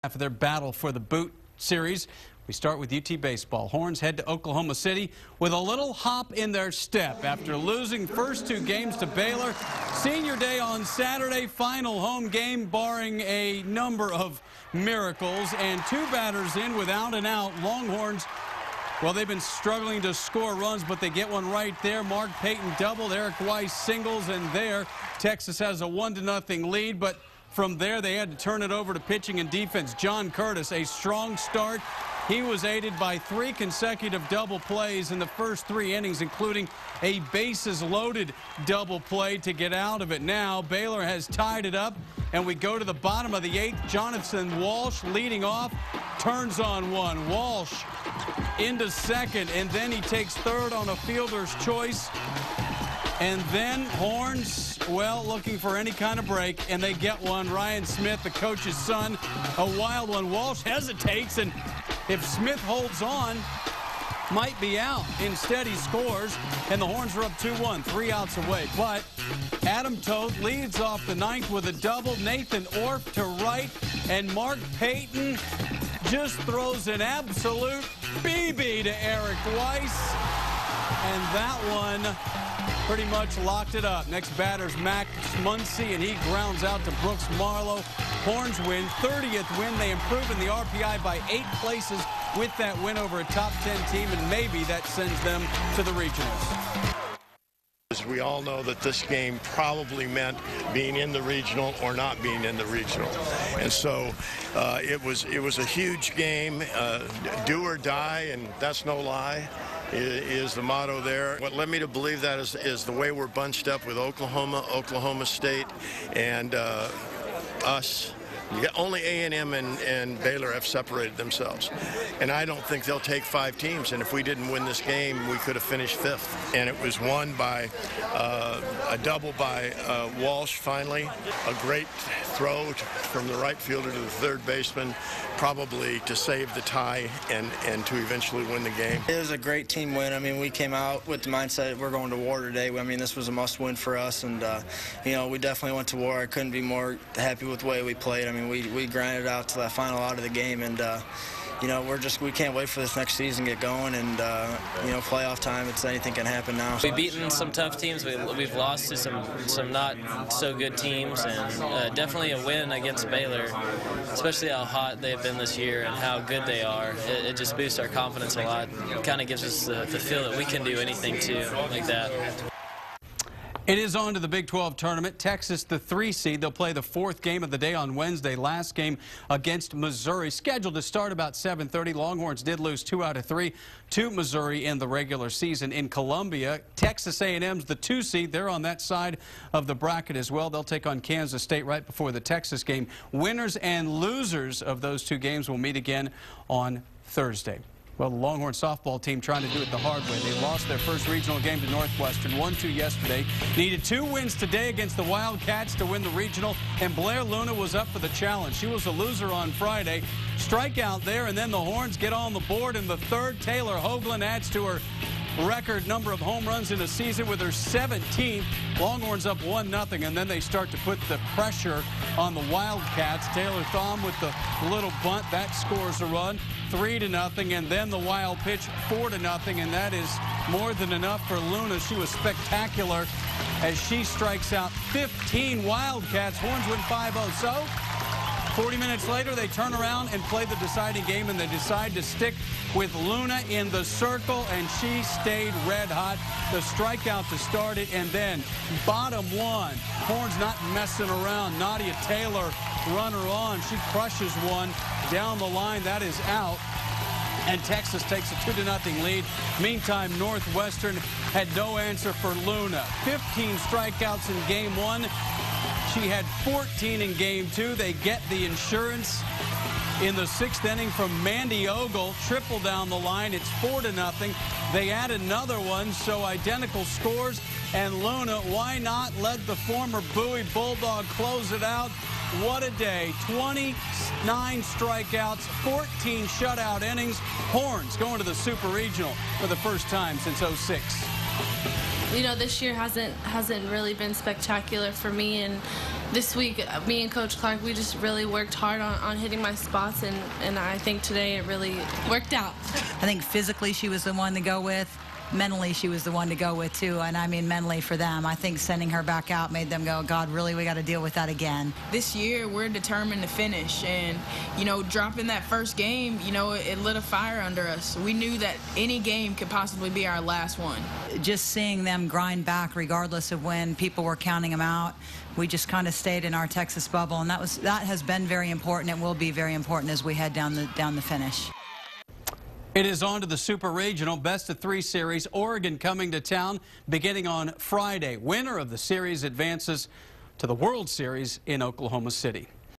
After their battle for the boot series, we start with UT baseball. Horns head to Oklahoma City with a little hop in their step after losing first two games to Baylor. Senior day on Saturday, final home game barring a number of miracles, and two batters in without an out. Longhorns, well, they've been struggling to score runs, but they get one right there. Mark Payton doubled, Eric Weiss singles, and there Texas has a 1-0 lead, but from there, they had to turn it over to pitching and defense. John Curtis, a strong start. He was aided by 3 consecutive double plays in the first 3 innings, including a bases-loaded double play to get out of it. Now, Baylor has tied it up, and we go to the bottom of the 8th. Jonathan Walsh leading off, turns on one. Walsh into second, and then he takes third on a fielder's choice. And then Horns, well, looking for any kind of break, and they get one. Ryan Smith, the coach's son, a wild one. Walsh hesitates, and if Smith holds on, might be out. Instead, he scores, and the Horns are up 2-1, 3 outs away. But Adam Toth leads off the 9th with a double. Nathan Orff to right, and Mark Payton just throws an absolute BB to Eric Weiss, and that one pretty much locked it up. Next batter's Max Muncy, and he grounds out to Brooks Marlowe. Horns win, 30th win. They improve in the RPI by 8 places with that win over a top 10 team, and maybe that sends them to the regionals. We all know that this game probably meant being in the regional or not being in the regional, and so it was a huge game, do or die, and that's no lie. Is the motto there. What led me to believe that is the way we're bunched up with Oklahoma State, and us. Only A&M and Baylor have separated themselves, and I don't think they'll take 5 teams. And if we didn't win this game, we could have finished 5th. And it was won by a double by Walsh. Finally, a great throw from the right fielder to the third baseman, probably to save the tie and to eventually win the game. It was a great team win. I mean, we came out with the mindset we're going to war today. I mean, this was a must-win for us, and you know, we definitely went to war. I couldn't be more happy with the way we played. I mean, we grinded out to that final out of the game, and you know, we can't wait for this next season to get going, and you know, playoff time, anything can happen now. We've beaten some tough teams. We've lost to some not so good teams, and definitely a win against Baylor, especially how hot they've been this year and how good they are. It just boosts our confidence a lot. It kind of gives us the feel that we can do anything too, like that. It is on to the Big 12 tournament. Texas, the 3 seed. They'll play the 4th game of the day on Wednesday. Last game against Missouri, scheduled to start about 7:30. Longhorns did lose 2 out of 3 to Missouri in the regular season in Columbia. Texas A&M's the 2 seed. They're on that side of the bracket as well. They'll take on Kansas State right before the Texas game. Winners and losers of those 2 games will meet again on Thursday. Well, the Longhorn softball team trying to do it the hard way. They lost their first regional game to Northwestern, 1-2 yesterday. Needed 2 wins today against the Wildcats to win the regional, and Blair Luna was up for the challenge. She was a loser on Friday. Strikeout there, and then the Horns get on the board in the 3rd. Taylor Hoagland adds to her record number of home runs in a season with her 17th. Longhorns up 1-0, and then they start to put the pressure on the Wildcats. Taylor Thom with the little bunt, that scores a run, 3-0, and then the wild pitch, 4-0, and that is more than enough for Luna. She was spectacular as she strikes out 15 Wildcats. Horns win 5-0. So 40 minutes later, they turn around and play the deciding game, and they decide to stick with Luna in the circle, and she stayed red hot. The strikeout to start it, and then bottom 1. Horns not messing around. Nadia Taylor, runner on. She crushes one down the line. That is out. And Texas takes a 2-0 lead. Meantime, Northwestern had no answer for Luna. 15 strikeouts in game 1. She had 14 in game 2. They get the insurance in the 6th inning from Mandy Ogle. Triple down the line. It's 4-0. They add another one, so identical scores. And Luna, why not let the former Bowie Bulldog close it out? What a day. 29 strikeouts, 14 shutout innings. Horns going to the Super Regional for the first time since '06. You know, this year hasn't really been spectacular for me, and this week, me and Coach Clark, we just really worked hard on hitting my spots, and I think today it really worked out. I think physically she was the one to go with. Mentally, she was the one to go with, too, and I mean mentally for them. I think sending her back out made them go, God, really, we got to deal with that again. This year, we're determined to finish, and, you know, dropping that first game, you know, it lit a fire under us. We knew that any game could possibly be our last one. Just seeing them grind back regardless of when people were counting them out, we just kind of stayed in our Texas bubble, and that has been very important. It will be very important as we head down the finish. It is on to the Super Regional Best-of-3 series. Oregon coming to town beginning on Friday. Winner of the series advances to the World Series in Oklahoma City.